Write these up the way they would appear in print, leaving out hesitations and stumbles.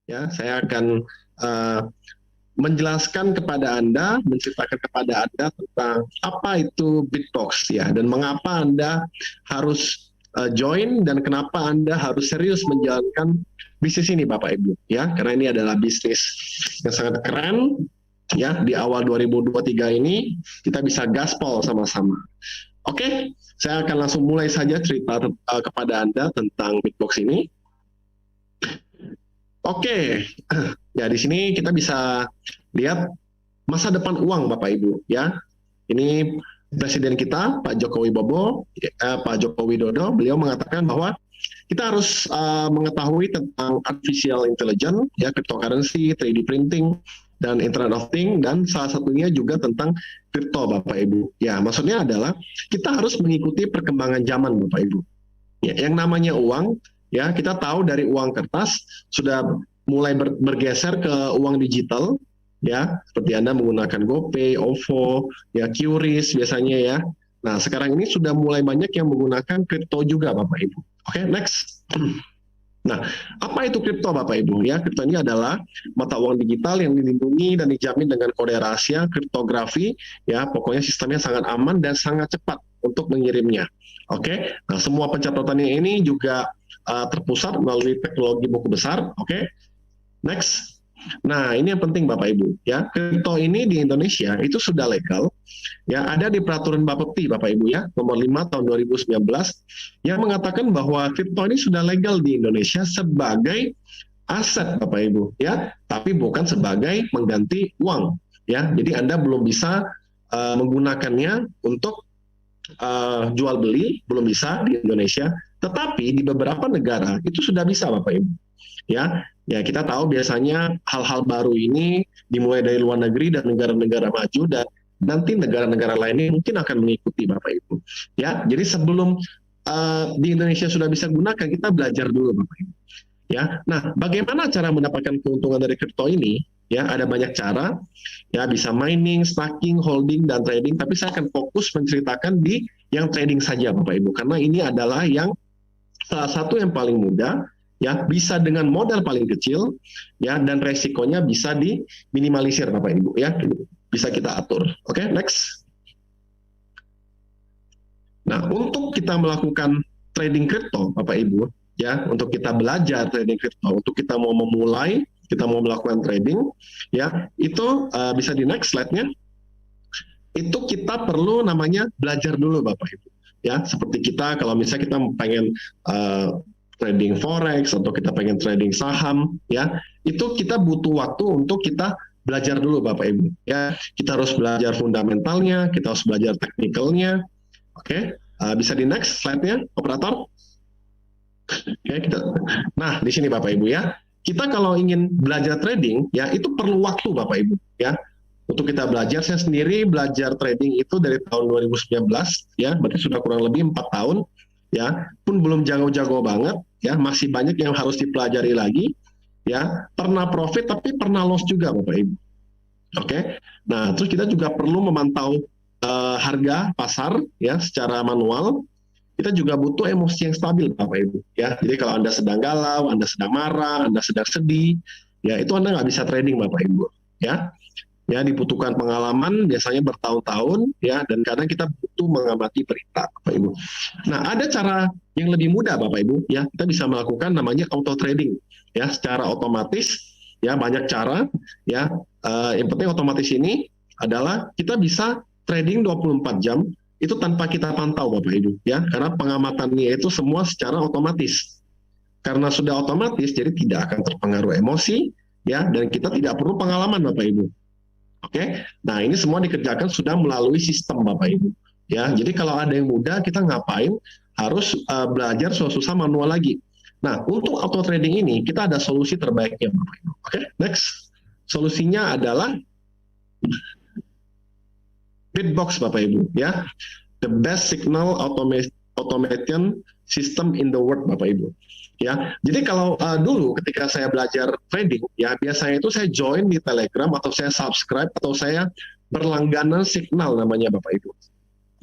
Ya, saya akan uh, menjelaskan kepada Anda, menceritakan kepada Anda tentang apa itu Bitbox ya, dan mengapa Anda harus join dan kenapa Anda harus serius menjalankan bisnis ini Bapak Ibu ya, karena ini adalah bisnis yang sangat keren ya. Di awal 2023 ini kita bisa gaspol sama-sama. Oke, saya akan langsung mulai saja cerita kepada Anda tentang Bitbox ini. Oke, ya di sini kita bisa lihat masa depan uang Bapak Ibu ya. Ini Presiden kita Pak Jokowi Pak Joko Widodo, beliau mengatakan bahwa kita harus mengetahui tentang artificial intelligence ya, cryptocurrency, 3D printing, dan Internet of Things, dan salah satunya juga tentang kripto Bapak Ibu. Ya, maksudnya adalah kita harus mengikuti perkembangan zaman Bapak Ibu. Ya, yang namanya uang ya, kita tahu dari uang kertas sudah mulai bergeser ke uang digital ya, seperti Anda menggunakan GoPay, OVO, ya QRIS biasanya ya. Nah, sekarang ini sudah mulai banyak yang menggunakan kripto juga Bapak Ibu. Oke, next. Nah, apa itu kripto Bapak Ibu ya? Kripto ini adalah mata uang digital yang dilindungi dan dijamin dengan kode rahasia kriptografi ya. Pokoknya sistemnya sangat aman dan sangat cepat untuk mengirimnya. Oke, nah semua pencatatannya ini juga terpusat melalui teknologi buku besar. Oke, next. Nah, ini yang penting Bapak Ibu ya. Kripto ini di Indonesia itu sudah legal ya, ada di peraturan Bapepti Bapak Ibu ya, nomor 5 tahun 2019 yang mengatakan bahwa kripto ini sudah legal di Indonesia sebagai aset Bapak Ibu ya, tapi bukan sebagai mengganti uang ya. Jadi Anda belum bisa menggunakannya untuk jual beli, belum bisa di Indonesia, tetapi di beberapa negara itu sudah bisa Bapak Ibu ya. Ya, kita tahu biasanya hal-hal baru ini dimulai dari luar negeri dan negara-negara maju, dan nanti negara-negara lainnya mungkin akan mengikuti Bapak Ibu. Ya, jadi sebelum di Indonesia sudah bisa gunakan, kita belajar dulu Bapak Ibu. Ya, nah bagaimana cara mendapatkan keuntungan dari kripto ini? Ya, ada banyak cara. Ya, bisa mining, staking, holding, dan trading. Tapi saya akan fokus menceritakan di yang trading saja Bapak Ibu, karena ini adalah yang salah satu yang paling mudah. Ya, bisa dengan modal paling kecil ya, dan resikonya bisa diminimalisir Bapak Ibu ya, bisa kita atur. Oke, next. Nah, untuk kita melakukan trading kripto Bapak Ibu ya, untuk kita belajar trading kripto, untuk kita mau memulai, kita mau melakukan trading ya, itu bisa di next slide-nya. Itu kita perlu namanya belajar dulu Bapak Ibu ya, seperti kita kalau misalnya kita pengen trading forex atau kita pengen trading saham ya, itu kita butuh waktu untuk kita belajar dulu Bapak Ibu ya. Kita harus belajar fundamentalnya, kita harus belajar teknikalnya. Oke, bisa di next slide-nya operator. Oke, nah di sini Bapak Ibu ya, kita kalau ingin belajar trading ya, itu perlu waktu Bapak Ibu ya. Untuk kita belajar, saya sendiri belajar trading itu dari tahun 2019 ya, berarti sudah kurang lebih 4 tahun ya, pun belum jago-jago banget ya, masih banyak yang harus dipelajari lagi ya. Pernah profit tapi pernah loss juga Bapak Ibu. Oke, nah terus kita juga perlu memantau harga pasar ya secara manual. Kita juga butuh emosi yang stabil Bapak Ibu ya. Jadi kalau Anda sedang galau, Anda sedang marah, Anda sedang sedih ya, itu Anda nggak bisa trading Bapak Ibu ya. Ya, dibutuhkan pengalaman biasanya bertahun-tahun ya, dan kadang kita butuh mengamati berita Bapak Ibu. Nah, ada cara yang lebih mudah Bapak Ibu ya, kita bisa melakukan namanya auto trading ya, secara otomatis ya, banyak cara ya. Yang penting otomatis ini adalah kita bisa trading 24 jam itu tanpa kita pantau Bapak Ibu ya, karena pengamatannya itu semua secara otomatis. Karena sudah otomatis, jadi tidak akan terpengaruh emosi ya, dan kita tidak perlu pengalaman Bapak Ibu. Oke, nah ini semua dikerjakan sudah melalui sistem Bapak Ibu ya. Jadi kalau ada yang mudah, kita ngapain harus belajar susah-susah manual lagi. Nah, untuk auto trading ini kita ada solusi terbaiknya Bapak Ibu. Oke, next. Solusinya adalah Bitbox Bapak Ibu ya, the best signal automation system in the world Bapak Ibu ya. Jadi kalau dulu ketika saya belajar trading ya, biasanya itu saya join di Telegram atau saya subscribe atau saya berlangganan Signal namanya Bapak Ibu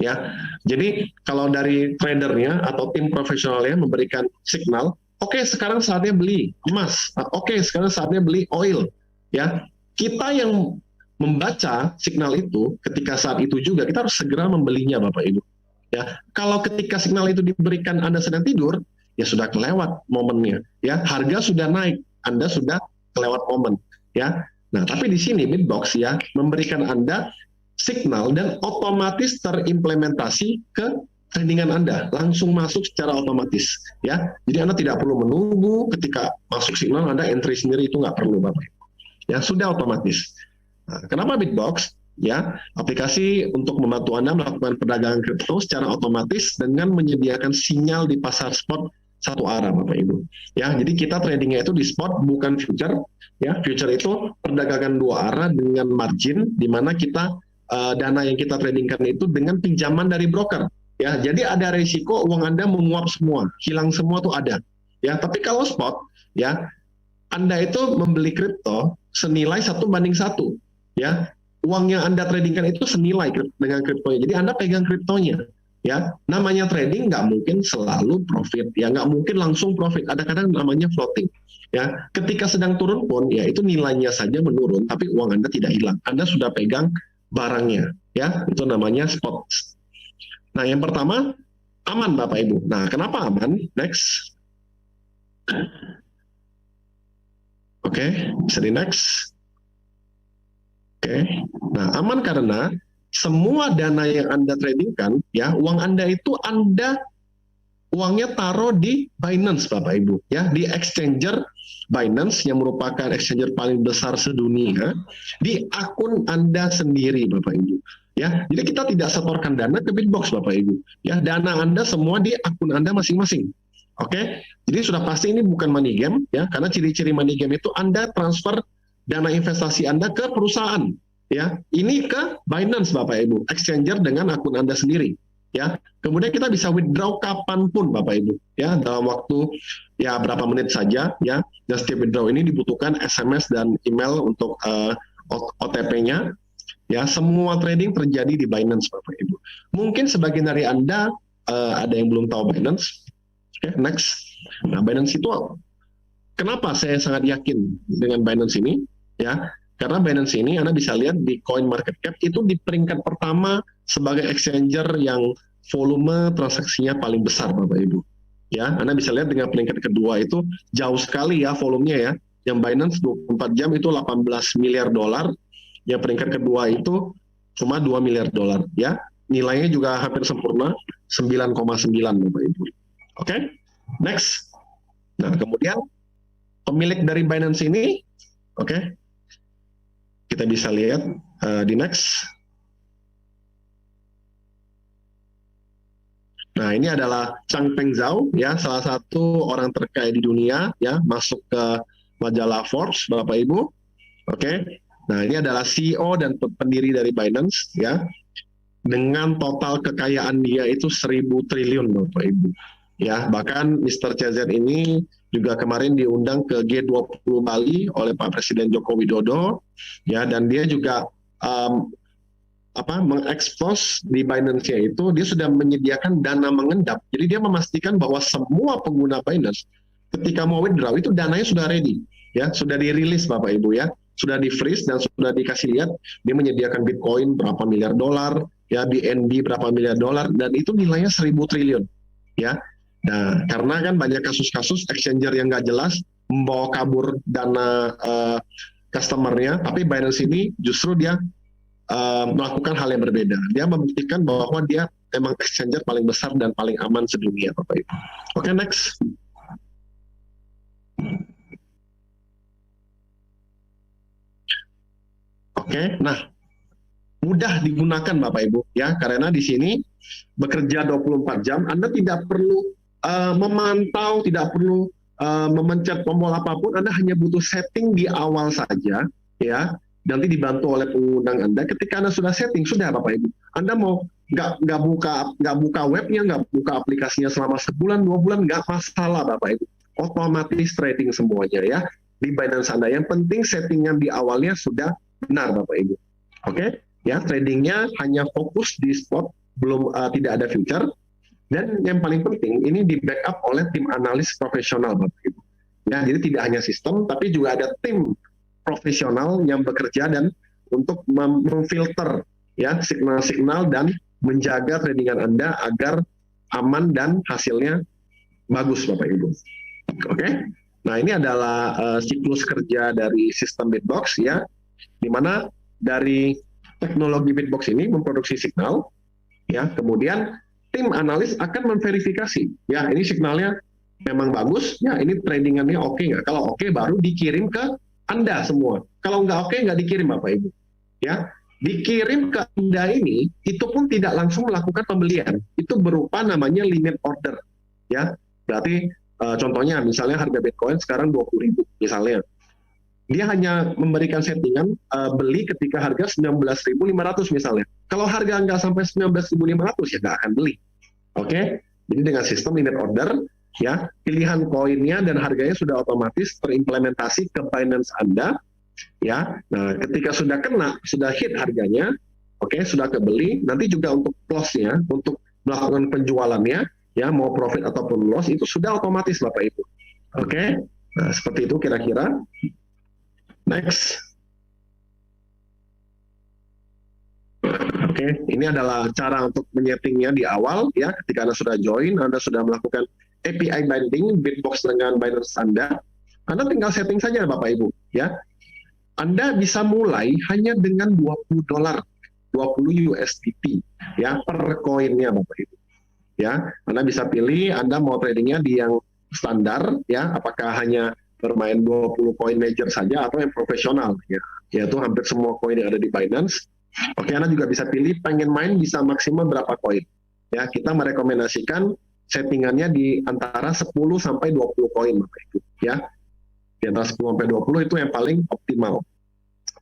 ya. Jadi kalau dari tradernya atau tim profesionalnya memberikan Signal oke, sekarang saatnya beli emas, oke, sekarang saatnya beli oil, ya. Kita yang membaca signal itu ketika saat itu juga kita harus segera membelinya, Bapak Ibu. Ya, kalau ketika signal itu diberikan Anda sedang tidur, ya sudah kelewat momennya, ya. Harga sudah naik, Anda sudah kelewat momen, ya. Nah, tapi di sini Bitbox ya memberikan Anda signal dan otomatis terimplementasi ke tradingan Anda, langsung masuk secara otomatis, ya. Jadi Anda tidak perlu menunggu ketika masuk signal Anda entry sendiri, itu nggak perlu, Bapak. Ya, sudah otomatis. Nah, kenapa Bitbox? Ya, aplikasi untuk membantu Anda melakukan perdagangan kripto secara otomatis dengan menyediakan sinyal di pasar spot satu arah, Bapak Ibu. Ya, jadi kita tradingnya itu di spot, bukan future. Ya, future itu perdagangan dua arah dengan margin, di mana kita dana yang kita tradingkan itu dengan pinjaman dari broker. Ya, jadi ada risiko uang Anda menguap semua, hilang semua tuh ada. Ya, tapi kalau spot, ya Anda itu membeli kripto senilai 1:1, ya. Uang yang Anda tradingkan itu senilai dengan kriptonya. Jadi Anda pegang kriptonya, ya. Namanya trading nggak mungkin selalu profit, ya nggak mungkin langsung profit. Ada kadang namanya floating, ya. Ketika sedang turun pun, ya itu nilainya saja menurun, tapi uang Anda tidak hilang. Anda sudah pegang barangnya, ya. Itu namanya spot. Nah, yang pertama aman, Bapak Ibu. Nah, kenapa aman? Next. Oke, bisa di next. Oke, nah aman karena semua dana yang Anda tradingkan, ya uang Anda itu uangnya taruh di Binance, Bapak Ibu, ya di exchanger Binance yang merupakan exchanger paling besar sedunia, di akun Anda sendiri, Bapak Ibu. Ya, jadi kita tidak setorkan dana ke Bitbox, Bapak Ibu. Ya, dana Anda semua di akun Anda masing-masing. Oke, jadi sudah pasti ini bukan money game, ya, karena ciri-ciri money game itu Anda transfer dana investasi Anda ke perusahaan, ya. Ini ke Binance, Bapak Ibu, exchanger dengan akun Anda sendiri, ya. Kemudian kita bisa withdraw kapanpun, Bapak Ibu, ya, dalam waktu ya berapa menit saja, ya. Dan setiap withdraw ini dibutuhkan SMS dan email untuk OTP-nya, ya. Semua trading terjadi di Binance, Bapak Ibu. Mungkin sebagian dari Anda ada yang belum tahu Binance. Oke, next. Nah, Binance itu kenapa saya sangat yakin dengan Binance ini? Ya, karena Binance ini Anda bisa lihat di Coin Market Cap itu di peringkat pertama sebagai exchanger yang volume transaksinya paling besar, Bapak Ibu. Ya, Anda bisa lihat dengan peringkat kedua itu jauh sekali ya volumenya, ya. Yang Binance 24 jam itu 18 miliar dolar, yang peringkat kedua itu cuma 2 miliar dolar, ya. Nilainya juga hampir sempurna 9,9, Bapak Ibu. Oke, next. Nah, kemudian pemilik dari Binance ini, oke, kita bisa lihat di next. Nah, ini adalah Changpeng Zhao, ya, salah satu orang terkaya di dunia, ya, masuk ke majalah Forbes, Bapak Ibu. Oke, nah ini adalah CEO dan pendiri dari Binance, ya, dengan total kekayaan dia itu 1.000 triliun, Bapak Ibu. Ya, bahkan Mr. CZ ini juga kemarin diundang ke G20 Bali oleh Pak Presiden Joko Widodo, ya, dan dia juga mengekspos di Binance-nya itu dia sudah menyediakan dana mengendap. Jadi dia memastikan bahwa semua pengguna Binance ketika mau withdraw itu dananya sudah ready, ya, sudah dirilis, Bapak Ibu, ya, sudah di freeze dan sudah dikasih lihat dia menyediakan Bitcoin berapa miliar dolar, ya, BNB berapa miliar dolar, dan itu nilainya 1.000 triliun, ya. Nah, karena kan banyak kasus-kasus exchanger yang nggak jelas membawa kabur dana customer-nya, tapi Binance ini justru dia melakukan hal yang berbeda. Dia membuktikan bahwa dia memang exchanger paling besar dan paling aman sedunia, Bapak Ibu. Oke, next. Oke, nah mudah digunakan, Bapak Ibu, ya, karena di sini bekerja 24 jam, Anda tidak perlu memantau, tidak perlu memencet tombol apapun, Anda hanya butuh setting di awal saja, ya, nanti dibantu oleh pengundang Anda. Ketika Anda sudah setting, sudah, Bapak Ibu, Anda mau nggak buka webnya, nggak buka aplikasinya selama sebulan, 2 bulan, nggak masalah, Bapak Ibu, otomatis trading semuanya, ya, di Binance Anda. Yang penting settingnya di awalnya sudah benar, Bapak Ibu. Oke, ya, tradingnya hanya fokus di spot, belum tidak ada future. Dan yang paling penting, ini di backup oleh tim analis profesional, Bapak Ibu. Ya, jadi tidak hanya sistem, tapi juga ada tim profesional yang bekerja dan untuk memfilter ya signal-signal dan menjaga tradingan Anda agar aman dan hasilnya bagus, Bapak Ibu. Oke. Nah, ini adalah siklus kerja dari sistem Bitbox ya, di mana dari teknologi Bitbox ini memproduksi signal ya, kemudian tim analis akan memverifikasi ya, ini signalnya memang bagus ya, ini tradingannya oke nggak? Kalau oke, baru dikirim ke Anda semua. Kalau nggak oke, nggak dikirim, Bapak Ibu ya. Dikirim ke Anda ini, itu pun tidak langsung melakukan pembelian, itu berupa namanya limit order ya. Berarti contohnya misalnya harga Bitcoin sekarang 20.000 misalnya, dia hanya memberikan settingan beli ketika harga 19.500 misalnya. Kalau harga nggak sampai 19.500 ya nggak akan beli. Oke, jadi dengan sistem limit order ya, pilihan koinnya dan harganya sudah otomatis terimplementasi ke Binance Anda ya. Nah, ketika sudah kena, sudah hit harganya, oke, sudah kebeli, nanti juga untuk close-nya, untuk melakukan penjualannya ya, mau profit ataupun loss itu sudah otomatis, Bapak Ibu. Oke, nah seperti itu kira-kira. Next. Oke, ini adalah cara untuk menyetingnya di awal ya. Ketika Anda sudah join, Anda sudah melakukan API binding Bitbox dengan Binance Anda tinggal setting saja, Bapak Ibu ya. Anda bisa mulai hanya dengan $20, 20 USDT ya per koinnya, Bapak Ibu. Ya, Anda bisa pilih Anda mau tradingnya di yang standar ya, apakah hanya bermain 20 koin major saja atau yang profesional ya, yaitu hampir semua koin yang ada di Binance. Oke, Anda juga bisa pilih pengen main bisa maksimal berapa koin. Ya, kita merekomendasikan settingannya di antara 10 sampai 20 koin, Bapak Ibu ya. Di antara 10 sampai 20 itu yang paling optimal.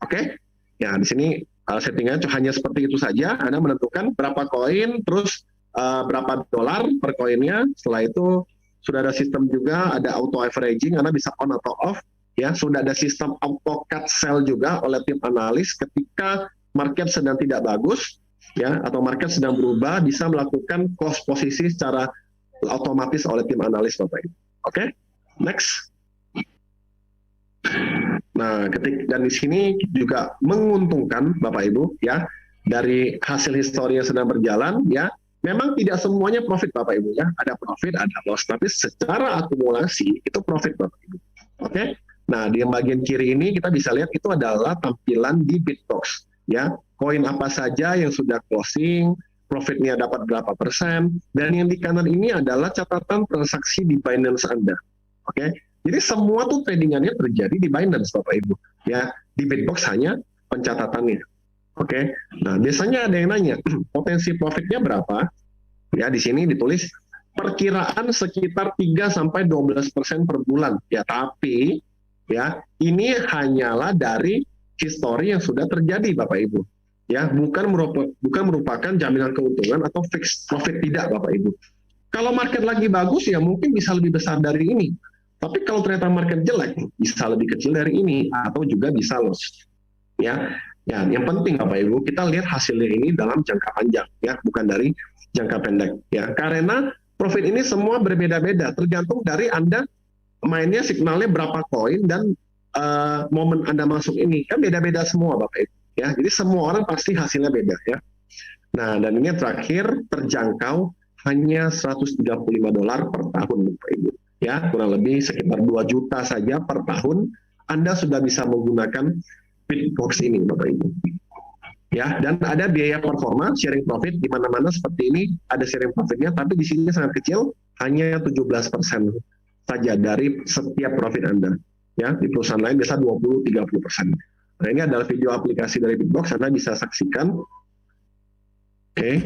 Oke. Ya, di sini settingannya hanya seperti itu saja. Anda menentukan berapa koin, terus berapa dolar per koinnya. Setelah itu sudah ada sistem juga, ada auto averaging, Anda bisa on atau off ya. Sudah ada sistem auto cut sell juga oleh tim analis ketika market sedang tidak bagus ya, atau market sedang berubah, bisa melakukan close posisi secara otomatis oleh tim analis, Bapak Ibu. Oke, next. Nah, dan di sini juga menguntungkan, Bapak Ibu ya, dari hasil histori yang sedang berjalan ya. Memang tidak semuanya profit, Bapak Ibu ya. Ada profit, ada loss, tapi secara akumulasi itu profit, Bapak Ibu. Oke. Nah, di bagian kiri ini kita bisa lihat itu adalah tampilan di Bitbox ya. Koin apa saja yang sudah closing, profitnya dapat berapa persen, dan yang di kanan ini adalah catatan transaksi di Binance Anda. Oke. Jadi semua tuh tradingannya terjadi di Binance, Bapak Ibu ya. Di Bitbox hanya pencatatannya. Oke, nah biasanya ada yang nanya potensi profitnya berapa? Ya, di sini ditulis perkiraan sekitar 3-12% per bulan. Ya, tapi ya ini hanyalah dari histori yang sudah terjadi, Bapak Ibu. Ya, bukan merupakan jaminan keuntungan atau fixed profit, tidak, Bapak Ibu. Kalau market lagi bagus ya mungkin bisa lebih besar dari ini. Tapi kalau ternyata market jelek bisa lebih kecil dari ini atau juga bisa loss. Ya. Ya, yang penting Bapak Ibu, kita lihat hasilnya ini dalam jangka panjang ya, bukan dari jangka pendek ya. Karena profit ini semua berbeda-beda, tergantung dari Anda mainnya signalnya berapa koin dan momen Anda masuk ini kan beda-beda semua, Bapak Ibu ya. Jadi semua orang pasti hasilnya beda ya. Nah, dan ini terakhir terjangkau hanya $135 per tahun, Bapak Ibu ya, kurang lebih sekitar 2 juta saja per tahun Anda sudah bisa menggunakan Bitbox ini, Bapak Ibu. Ya, dan ada biaya performa, sharing profit di mana-mana seperti ini ada sharing profitnya, tapi di sini sangat kecil, hanya 17% saja dari setiap profit Anda. Ya, di perusahaan lain biasa 20-30%. Nah, ini adalah video aplikasi dari Bitbox, Anda bisa saksikan. Oke.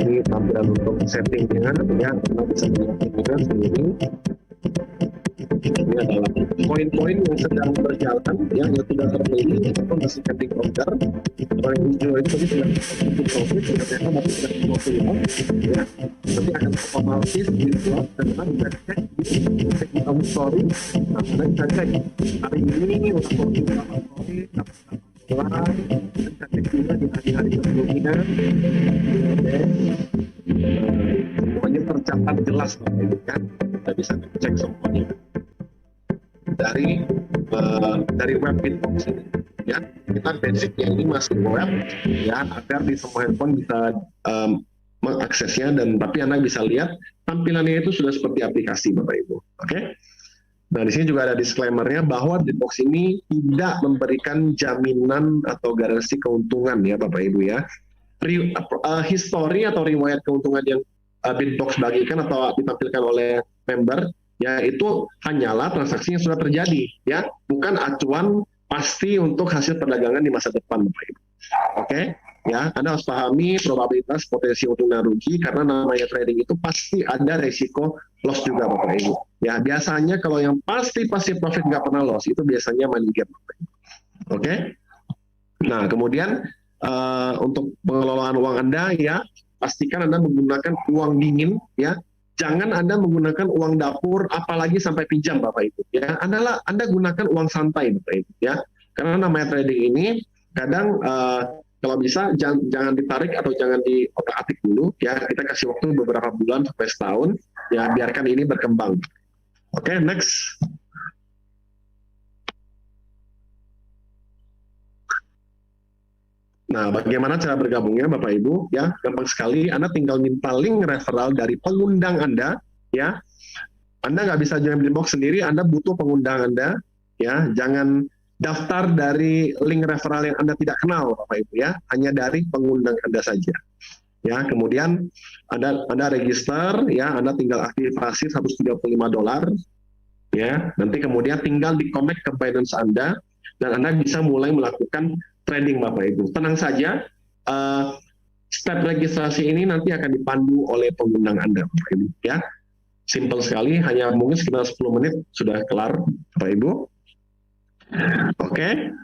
Ini tampilan untuk settingnya, ya, Anda bisa melihatnya sendiri. Ini adalah poin-poin yang sedang berjalan yang sudah terbeli atau masih pending order. Poin hijau itu tadi sudah untuk profit, ternyata masih sudah 20 ya. Nanti akan otomatis di slot dan kita bisa cek di technical story. Nah, kita bisa cek hari ini untuk profit berapa profit, Setelah kita cek juga di hari-hari sebelumnya, oke, semuanya tercatat jelas Bapak Ibu kan, kita bisa cek semuanya dari web Bitbox ini. Ya, kita basicnya ini masuk web ya agar di semua handphone bisa mengaksesnya, dan tapi Anda bisa lihat tampilannya itu sudah seperti aplikasi Bapak Ibu. Oke. Nah, di sini juga ada disclaimer-nya bahwa Bitbox ini tidak memberikan jaminan atau garansi keuntungan ya Bapak Ibu ya. History atau riwayat keuntungan yang Bitbox bagikan atau ditampilkan oleh member ya itu hanyalah transaksi yang sudah terjadi ya, bukan acuan pasti untuk hasil perdagangan di masa depan Bapak Ibu. Oke, ya Anda harus pahami probabilitas potensi untung dan rugi, karena namanya trading itu pasti ada resiko loss juga Bapak Ibu. Ya biasanya kalau yang pasti profit nggak pernah loss itu biasanya money gap Bapak Ibu. Oke. Nah kemudian untuk pengelolaan uang Anda ya pastikan Anda menggunakan uang dingin ya. Jangan Anda menggunakan uang dapur, apalagi sampai pinjam Bapak Ibu. Ya, Anda gunakan uang santai Bapak Ibu. Ya, karena namanya trading ini kadang kalau bisa jangan ditarik atau jangan diotak-atik dulu. Ya, kita kasih waktu beberapa bulan sampai setahun. Ya, biarkan ini berkembang. Oke, next. Nah, bagaimana cara bergabungnya Bapak Ibu? Ya, gampang sekali. Anda tinggal minta link referral dari pengundang Anda. Ya, Anda nggak bisa join Bitbox sendiri. Anda butuh pengundang Anda. Ya, jangan daftar dari link referral yang Anda tidak kenal, Bapak Ibu. Ya, hanya dari pengundang Anda saja. Ya, kemudian Anda register. Ya, Anda tinggal aktifasi $135. Ya, nanti kemudian tinggal di-connect ke Binance Anda dan Anda bisa mulai melakukan trading Bapak Ibu. Tenang saja, step registrasi ini nanti akan dipandu oleh pengundang Anda Bapak Ibu. Ya, simple sekali, hanya mungkin sekitar 10 menit sudah kelar Bapak Ibu. Oke,